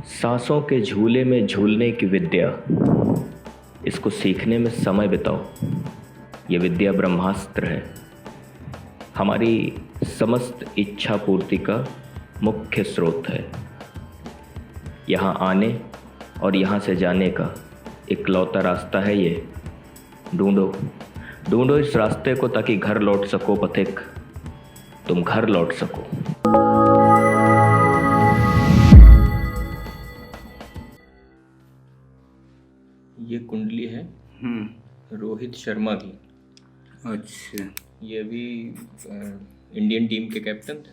सांसों के झूले में झूलने की विद्या, इसको सीखने में समय बिताओ। ये विद्या ब्रह्मास्त्र है, हमारी समस्त इच्छा पूर्ति का मुख्य स्रोत है। यहाँ आने और यहाँ से जाने का इकलौता रास्ता है ये। ढूंढो ढूंढो इस रास्ते को, ताकि घर लौट सको पथिक, तुम घर लौट सको। ये कुंडली है रोहित शर्मा की। अच्छा। ये अभी इंडियन टीम के कैप्टन थे।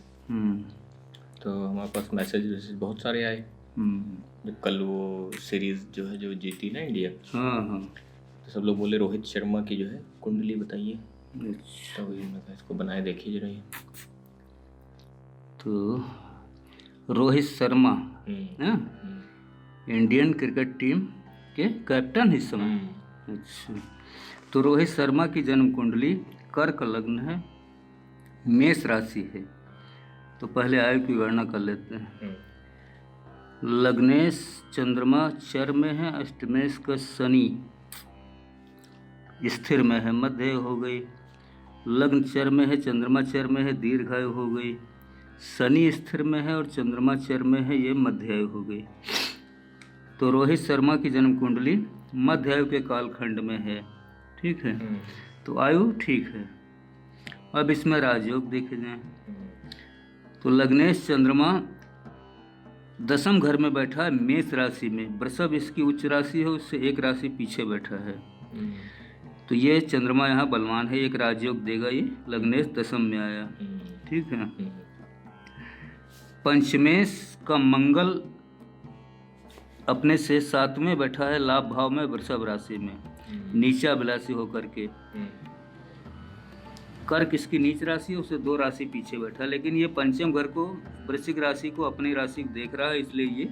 तो हमारे पास मैसेज बहुत सारे आए। जब कल वो सीरीज जो है जो जीती ना इंडिया, हाँ, तो सब लोग बोले रोहित शर्मा की जो है कुंडली बताइए। अच्छा। तो मैं इसको बनाए देखिए जरा। तो Rohit Sharma Indian cricket team के कैप्टन इस समय। अच्छा। तो रोहित शर्मा की जन्म कुंडली कर्क लग्न है, मेष राशि है। तो पहले आयु की गणना कर लेते हैं। लग्नेश चंद्रमा चर में है, अष्टमेश का शनि स्थिर में है, मध्य हो गई। लग्न चर में है, चंद्रमा चर में है, दीर्घायु हो गई। शनि स्थिर में है और चंद्रमा चर में है, ये मध्यायु हो गई। तो रोहित शर्मा की जन्म कुंडली मध्यायु के कालखंड में है। ठीक है, तो आयु ठीक है। अब इसमें राजयोग देखे जाए तो लग्नेश चंद्रमा दसम घर में बैठा है, मेष राशि में। वृषभ इसकी उच्च राशि है, उससे एक राशि पीछे बैठा है। तो ये चंद्रमा यहाँ बलवान है, एक राजयोग देगा। ये लग्नेश दसम में आया। ठीक है। पंचमेश का मंगल अपने से सातवें बैठा है, लाभ भाव में, वृषभ राशि में, नीचा अभिलाषी होकर के। कर्क इसकी नीच राशि है, उससे 2 राशि पीछे बैठा, लेकिन ये पंचम घर को, वृश्चिक राशि को, अपनी राशि को देख रहा है, इसलिए ये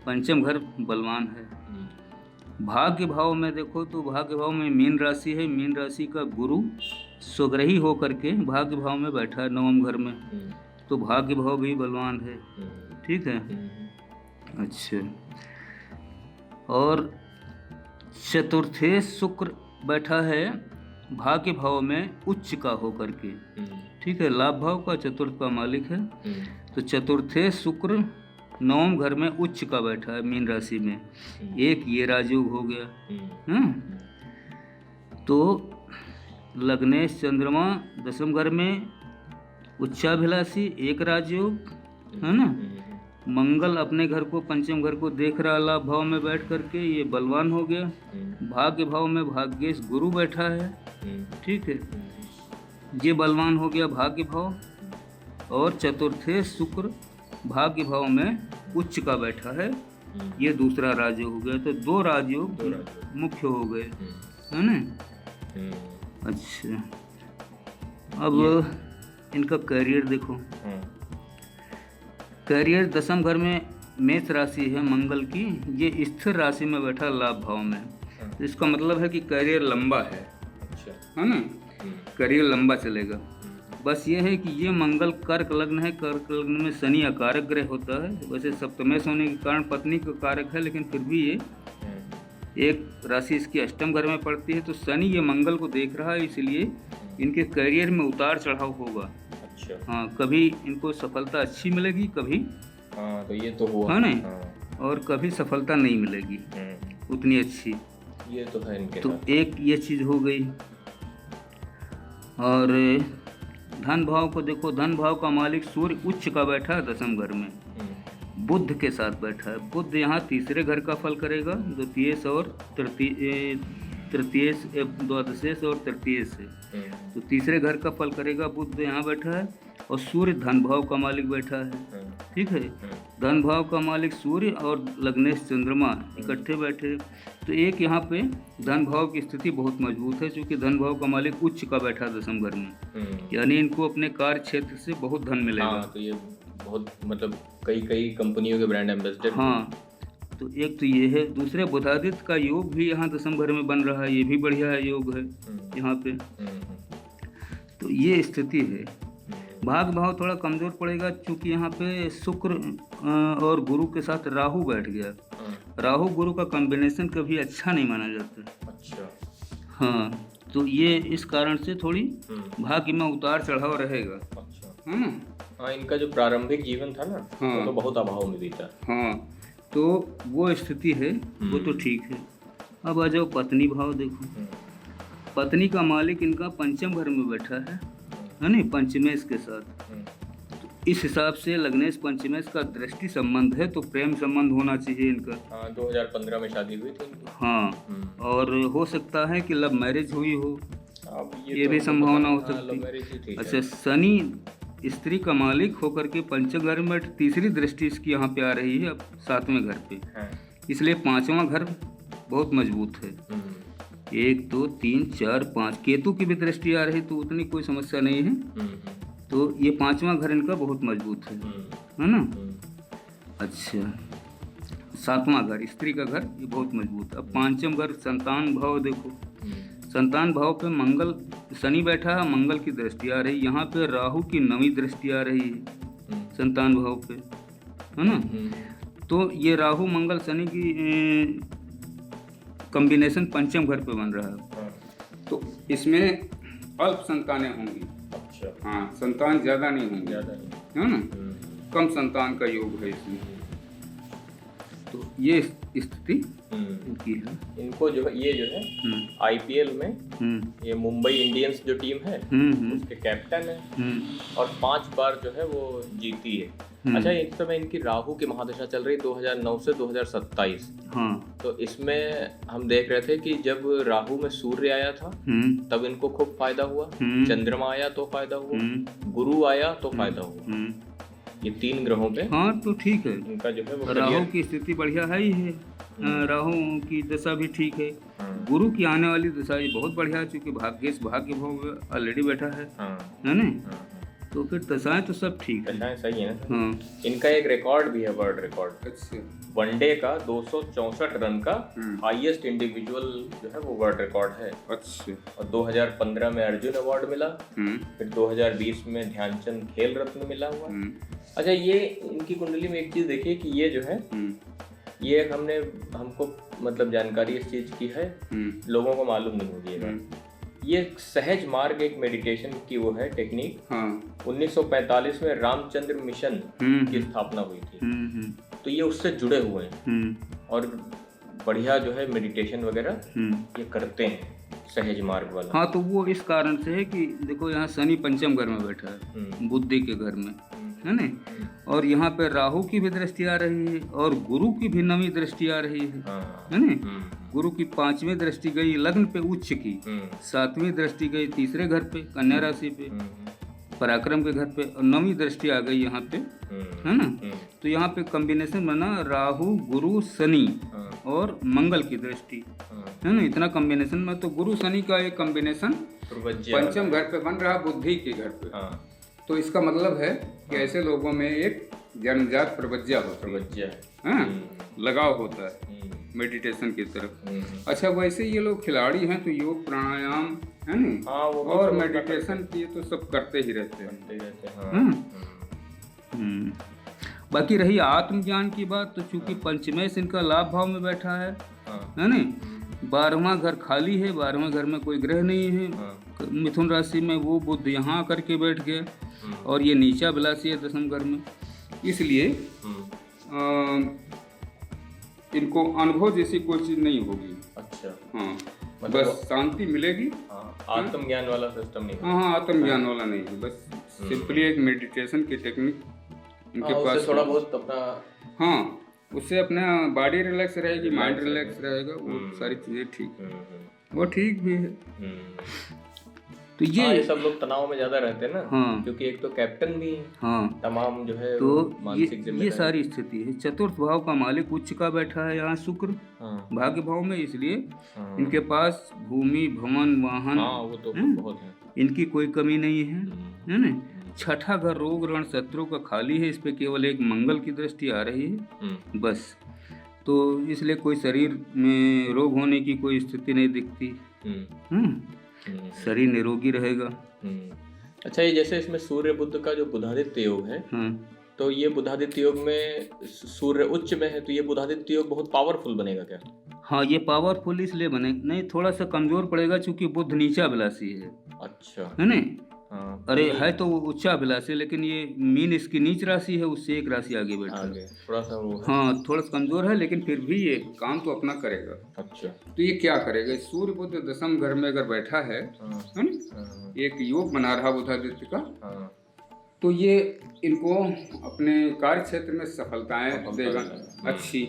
पंचम घर बलवान है। भाग्य भाव में देखो तो भाग्य भाव में मीन राशि है। मीन राशि का गुरु स्वग्रही होकर के भाग्य भाव में बैठा है, नवम घर में। तो भाग्य भाव भी बलवान है। ठीक है। अच्छा। और चतुर्थे शुक्र बैठा है भाग्य भाव में उच्च का होकर के। ठीक है, लाभ भाव का चतुर्थ का मालिक है। तो चतुर्थे शुक्र नवम घर में उच्च का बैठा है, मीन राशि में। एक ये राजयोग हो गया। तो लग्नेश चंद्रमा दसम घर में उच्चाभिलाषी, एक राजयोग है ना। मंगल अपने घर को, पंचम घर को देख रहा लाभ भाव में बैठ करके, ये बलवान हो गया। भाग्य भाव में भाग्येश गुरु बैठा है। ठीक है, ये बलवान हो गया भाग्य भाव। और चतुर्थे शुक्र भाग्य भाव में उच्च का बैठा है, ये दूसरा राजयोग हो गया। तो 2 राजयोग मुख्य हो गए, है ना। अच्छा, अब इनका कैरियर देखो। कैरियर दसम घर में मेष राशि है मंगल की, ये स्थिर राशि में बैठा लाभ भाव में। तो इसका मतलब है कि कैरियर लंबा है ना। कैरियर लंबा चलेगा। बस ये है कि ये मंगल कर्क लग्न है। कर्क लग्न में शनि अकारक ग्रह होता है। वैसे सप्तमेश होने के कारण पत्नी का कारक है, लेकिन फिर भी ये एक राशि इसकी अष्टम घर में पड़ती है। तो शनि ये मंगल को देख रहा है, इसलिए इनके कैरियर में उतार चढ़ाव होगा। अच्छा। हाँ, कभी इनको सफलता अच्छी मिलेगी, कभी तो ये तो हुआ है ना, और कभी सफलता नहीं मिलेगी उतनी अच्छी। ये तो है इनके। तो एक ये चीज़ हो गई। और धन भाव को देखो। धन भाव का मालिक सूर्य उच्च का बैठा है दसम घर में, बुध के साथ बैठा है। बुध यहाँ तीसरे घर का फल करेगा, द्वितीयेश और तृतीयेश, द्वादशेश और तृतीयेश से। तो तीसरे घर का फल करेगा। बुध यहाँ बैठा है और सूर्य धन भाव का मालिक बैठा है। ठीक है, धन भाव का मालिक सूर्य और लग्नेश चंद्रमा इकट्ठे बैठे। तो एक यहाँ पे धन भाव की स्थिति बहुत मजबूत है, क्योंकि धन भाव का मालिक उच्च का बैठा दसम घर में, यानी इनको अपने कार्य क्षेत्र से बहुत धन मिलेगा। तो ये बहुत मतलब कई कंपनियों के ब्रांड एम्बेसडर। हाँ, तो एक तो ये है। दूसरे बुधादित्य का योग भी यहाँ दसम घर में बन रहा है, ये भी बढ़िया है योग है यहाँ पे। तो ये स्थिति है। भाग भाव थोड़ा कमजोर पड़ेगा, क्योंकि यहाँ पे शुक्र और गुरु के साथ राहु बैठ गया। राहु गुरु का कॉम्बिनेशन कभी अच्छा नहीं माना जाता। अच्छा। हाँ, तो ये इस कारण से थोड़ी भाग्य में उतार चढ़ाव रहेगा। अच्छा। है ना? हाँ, इनका जो प्रारंभिक जीवन था ना, हाँ, वो तो बहुत अभाव में बीता। हाँ, तो वो स्थिति है, वो तो ठीक है। अब आ जाओ पत्नी भाव, देखो पत्नी का मालिक इनका पंचम घर में बैठा है ना, पंचमेश के साथ। तो इस हिसाब से लग्नेश पंचमेश का दृष्टि संबंध है, तो प्रेम संबंध होना चाहिए इनका। हाँ, 2015 में शादी हुई थी इनकी। हाँ, और हो सकता है कि लव मैरिज हुई हो, अब ये भी संभावना हो सकती है। अच्छा, शनि स्त्री का मालिक होकर के पंचम घर में, तीसरी दृष्टि इसकी यहाँ पे आ रही है अब 7वें घर पे। इसलिए 5वां घर बहुत मजबूत है। 1 2 3 4 5 केतु की भी दृष्टि आ रही, तो उतनी कोई समस्या नहीं है। तो ये 5वां घर इनका बहुत मजबूत है ना। अच्छा, 7वां घर स्त्री का घर ये बहुत मजबूत है। अब 5वां घर संतान भाव, देखो संतान भाव पे मंगल शनि बैठा है, मंगल की दृष्टि आ रही, यहाँ पे राहु की 9वीं दृष्टि आ रही है संतान भाव पे, है ना। तो ये राहु मंगल शनि की कॉम्बिनेशन पंचम घर पे बन रहा है, तो इसमें अल्प संतानें होंगी। अच्छा। हाँ, संतान ज्यादा नहीं होंगे, है ना, कम संतान का योग है इसमें। तो ये स्थिति इनकी है। इनको जो है ये जो है आईपीएल में ये मुंबई इंडियंस जो टीम है उसके कैप्टन है और 5 बार जो है वो जीती है। अच्छा, इस समय इनकी राहु की महादशा चल रही 2009 से 2027। हाँ, तो इसमें हम देख रहे थे कि जब राहु में सूर्य आया था तब इनको खूब फायदा हुआ, चंद्रमा आया तो फायदा हुआ, गुरु आया तो फायदा हुआ, ये 3 ग्रहों पे। हाँ, तो ठीक है, इनका जो है वो राहु की स्थिति बढ़िया है ही है, राहु की दशा भी ठीक है। गुरु की आने वाली दशा ये बहुत बढ़िया है, क्योंकि भाग्येश भाग्य भाव ऑलरेडी बैठा है ना। तो फिर दशाएं तो सब ठीक है, दशाएं सही है ना। हाँ, इनका एक रिकॉर्ड भी है, वर्ल्ड रिकॉर्ड। अच्छा, वनडे का 264 रन का हाईएस्ट इंडिविजुअल जो है वो वर्ल्ड रिकॉर्ड है। अच्छा, और 2015 में अर्जुन अवार्ड मिला, फिर 2020 में ध्यानचंद खेल रत्न मिला हुआ। अच्छा, ये इनकी कुंडली में एक चीज देखिए कि ये जो है ये एक हमको मतलब जानकारी इस चीज की है, लोगों को मालूम नहीं होगी ये बात। ये सहज मार्ग एक मेडिटेशन की वो है टेक्निक। 1945 में रामचंद्र मिशन की स्थापना हुई थी, तो ये उससे जुड़े हुए हैं और बढ़िया जो है मेडिटेशन वगैरह ये करते हैं, सहज मार्ग वाला। हाँ, तो वो इस कारण से है कि देखो यहाँ शनि पंचम घर में बैठा है, बुद्धि के घर में, है ना, और यहाँ पे राहु की भी दृष्टि आ रही है और गुरु की भी 9वीं दृष्टि आ रही है ना। गुरु की 5वीं दृष्टि गई लग्न पे उच्च की, 7वीं दृष्टि गई तीसरे घर पे कन्या राशि पे पराक्रम के घर पे, और 9वीं दृष्टि आ गई यहाँ पे, है ना। तो यहाँ पे कॉम्बिनेशन बना राहु गुरु शनि और मंगल की दृष्टि, है ना। इतना कॉम्बिनेशन में तो गुरु शनि का एक कॉम्बिनेशन पंचम घर पे बन रहा, बुद्धि के घर पे। तो इसका मतलब है कि ऐसे लोगों में एक जन्मजात प्रवज्या है, लगाव होता है मेडिटेशन की तरफ। अच्छा, वैसे ये लोग खिलाड़ी हैं तो योग प्राणायाम है ना, और मेडिटेशन की तो सब करते ही रहते हैं। बाकी रही आत्मज्ञान की बात, तो चूंकि पंचमेश इनका लाभ भाव में बैठा है ना, 12वां घर खाली है, 12वें घर में कोई ग्रह नहीं है। मिथुन राशि में वो बुध यहाँ आकर के बैठ गया और ये नीचा विलासी है 10वें घर में, इसलिए इनको अनुभव जैसी कोई चीज नहीं होगी। अच्छा, हाँ, मतलब बस शांति मिलेगी। आत्मज्ञान वाला सिस्टम नहीं। हाँ, आत्मज्ञान वाला नहीं है, बस सिंपली एक मेडिटेशन की टेक्निक इनके पास थोड़ा बहुत अपना, हाँ, उससे अपना बॉडी रिलैक्स रहेगी, माइंड रिलैक्स रहेगा, वो सारी चीजें ठीक है, वो ठीक भी है। तो ये सब लोग तनाव में ज्यादा रहते हैं ना। हाँ, क्योंकि एक तो कैप्टन भी है, हाँ, तमाम जो है तो ये सारी स्थिति है। चतुर्थ भाव का मालिक उच्च का बैठा है यहाँ शुक्र, हाँ, भाग्य भाव में, इसलिए हाँ, इनके पास भूमि भवन वाहन, हाँ, वो तो बहुत है, इनकी कोई कमी नहीं है ना। 6ठा घर रोग ऋण शत्रु का खाली है, इस पे केवल एक मंगल की दृष्टि आ रही है बस, तो इसलिए कोई शरीर में रोग होने की कोई स्थिति नहीं दिखती, शरीर निरोगी रहेगा। अच्छा, ये जैसे इसमें सूर्य बुध का जो बुधादित्य योग है, तो ये बुधादित्य योग में सूर्य उच्च में है, तो ये बुधादित्य योग बहुत पावरफुल बनेगा क्या? हाँ, ये पावरफुल इसलिए बने नहीं, थोड़ा सा कमजोर पड़ेगा क्योंकि बुध नीचाभिलाषी है। अच्छा, है ना? हाँ, अरे है तो उच्चाभिलाषी, लेकिन ये मीन इसकी नीच राशि है, उससे एक राशि आगे बैठा है, थोड़ा सा वो है। हाँ, थोड़ा सा कमजोर है, लेकिन फिर भी ये काम तो अपना करेगा। अच्छा, तो ये क्या करेगा, सूर्य बुध दशम घर में अगर बैठा है ना, एक योग बना रहा बुधादित्य का, तो ये इनको अपने कार्य क्षेत्र में सफलताएं देगा अच्छी।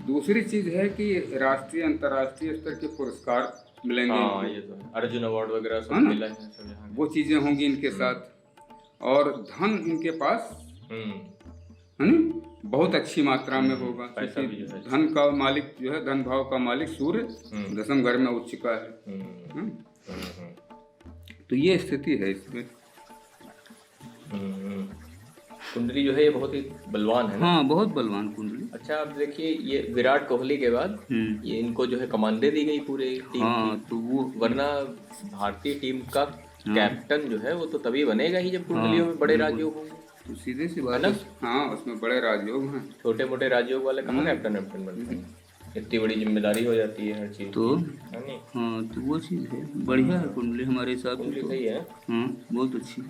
दूसरी चीज है कि राष्ट्रीय अंतर्राष्ट्रीय स्तर के पुरस्कार मिलेंगे। हाँ, ये तो है। अर्जुन अवार्ड वगैरह सब मिला है, सब यहाँ वो चीजें होंगी इनके साथ, और धन इनके पास है ना बहुत अच्छी मात्रा में होगा, क्योंकि धन का मालिक जो है, धन भाव का मालिक सूर्य दशम घर में उच्च का है। तो ये स्थिति है इसमें। कुंडली जो है ये बहुत ही बलवान है ना? हाँ, बहुत बलवान कुंडली। अच्छा, आप देखिए, ये विराट कोहली के बाद ये इनको जो है कमांडे दी गई पूरे टीम हाँ, की। तो वो वरना भारतीय टीम का कैप्टन जो है वो तो तभी बनेगा ही जब कुंडलियों में बड़े राजयोग होंगे। तो सीधे सी बात है, हाँ, उसमें बड़े राजयोग हैं। छोटे मोटे राजयोग वाले कहाँ कैप्टन बनते हैं? इतनी बड़ी जिम्मेदारी हो जाती है हर चीज तो है नहीं? हाँ, तो वो चीज़ है, बढ़िया है कुंडली हमारे हिसाब से, सही है। हाँ, बहुत अच्छी।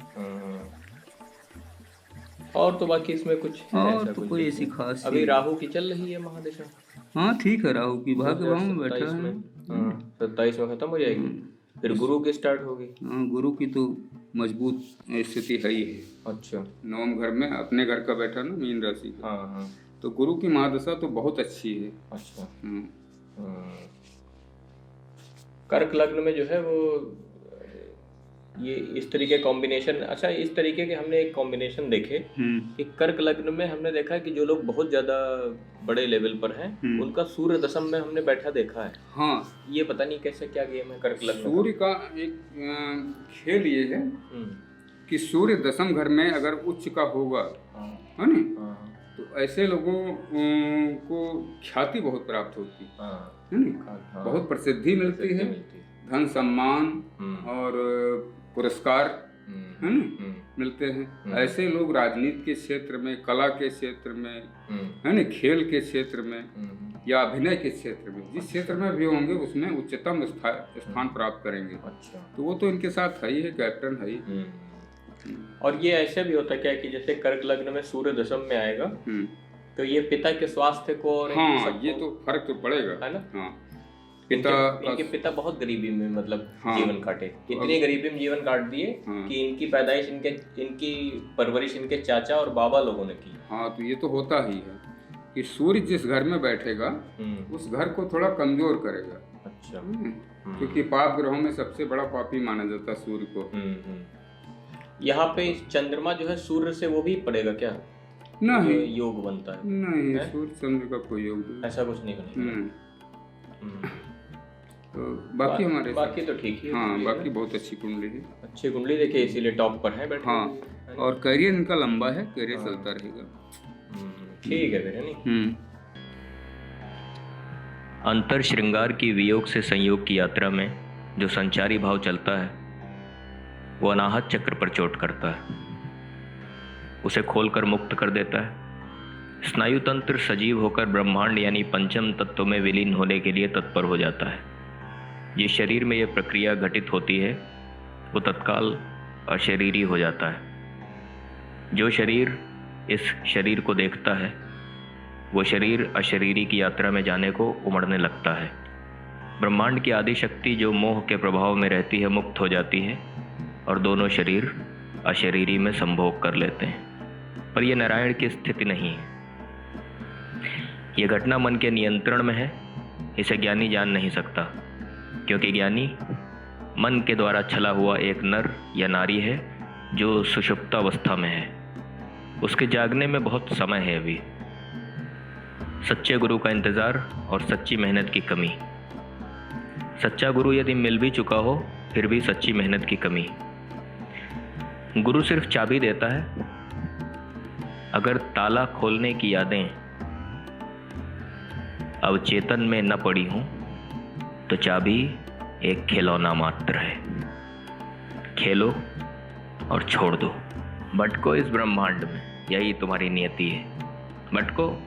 और तो बाकी इसमें कुछ है और ऐसा तो कुछ कोई ऐसी खास अभी राहु की चल रही है महादशा। हाँ, ठीक है, राहु की भाग्य भाव में बैठा है। 27 में खत्म हो जाएगी, फिर गुरु की स्टार्ट होगी। हाँ, गुरु की तो मजबूत स्थिति है ही है। अच्छा, नवम घर में अपने घर का बैठा ना, मीन राशि का। हाँ, तो गुरु की महादशा तो बहुत अच्छी है। अच्छा, कर्क लग्न में जो है वो ये इस तरीके कॉम्बिनेशन, अच्छा, इस तरीके के हमने एक कॉम्बिनेशन देखे कि कर्क लग्न में हमने देखा कि जो लोग बहुत ज्यादा बड़े लेवल पर हैं उनका सूर्य दशम में हमने बैठा देखा है। हाँ, ये पता नहीं कैसे क्या गेम है कर्क लग्न। सूर्य का एक खेल ये है कि सूर्य दशम घर में अगर उच्च का होगा, है ना, तो ऐसे लोगों को ख्याति बहुत प्राप्त होती है ना, बहुत प्रसिद्धि मिलती है, धन सम्मान और पुरस्कार है ना मिलते हैं। ऐसे लोग राजनीति के क्षेत्र में, कला के क्षेत्र में, है ना, खेल के क्षेत्र में या अभिनय के क्षेत्र में, जिस क्षेत्र में भी होंगे उसमें उच्चतम स्थान प्राप्त करेंगे। अच्छा, तो वो तो इनके साथ है ही है, कैप्टन है ही। और ये ऐसे भी होता क्या कि जैसे कर्क लग्न में सूर्य दशम में आएगा तो ये पिता के स्वास्थ्य को और हाँ, ये तो फर्क तो पड़ेगा, है ना। हाँ, इनके पिता बहुत गरीबी में मतलब जीवन काटे, इतनी गरीबी में जीवन काट दिए कि इनकी पैदाइश, इनकी परवरिश इनके चाचा और बाबा लोगों ने की। हाँ, तो ये तो होता ही है कि सूर्य जिस घर में बैठेगा उस घर को थोड़ा कमजोर करेगा। अच्छा, क्योंकि पाप ग्रहों में सबसे बड़ा पापी माना जाता है सूर्य को। यहाँ पे चंद्रमा जो है सूर्य से वो भी पड़ेगा क्या? नहीं, योग बनता है? नहीं, सूर्य चंद्र का कोई योग नहीं, ऐसा कुछ नहीं बनेगा। तो बाकी हमारे बाकी तो ठीक ही है। हाँ, बाकी बहुत अच्छी कुंडली है, अच्छी कुंडली देखिए, इसीलिए टॉप पर है बैठे। हाँ, और करियर इनका लंबा है, करियर चलता रहेगा। ठीक है फिर, है नहीं? अंतर श्रृंगार की वियोग से संयोग की यात्रा में जो संचारी भाव चलता है वो अनाहत चक्र पर चोट करता है, उसे खोलकर मुक्त कर देता है। स्नायु तंत्र सजीव होकर ब्रह्मांड यानी पंचम तत्व में विलीन होने के लिए तत्पर हो जाता है। जिस शरीर में यह प्रक्रिया घटित होती है वो तत्काल अशरीरी हो जाता है। जो शरीर इस शरीर को देखता है वो शरीर अशरीरी की यात्रा में जाने को उमड़ने लगता है। ब्रह्मांड की आदि शक्ति जो मोह के प्रभाव में रहती है मुक्त हो जाती है और दोनों शरीर अशरीरी में संभोग कर लेते हैं। पर यह नारायण की स्थिति नहीं है, यह घटना मन के नियंत्रण में है। इसे ज्ञानी जान नहीं सकता, क्योंकि ज्ञानी मन के द्वारा छला हुआ एक नर या नारी है जो सुषुप्तावस्था में है। उसके जागने में बहुत समय है अभी। सच्चे गुरु का इंतजार और सच्ची मेहनत की कमी। सच्चा गुरु यदि मिल भी चुका हो फिर भी सच्ची मेहनत की कमी। गुरु सिर्फ चाबी देता है, अगर ताला खोलने की यादें अवचेतन में न पड़ी हूं तो चाबी एक खिलौना मात्र है। खेलो और छोड़ दो। भटको इस ब्रह्मांड में, यही तुम्हारी नियति है। भटको।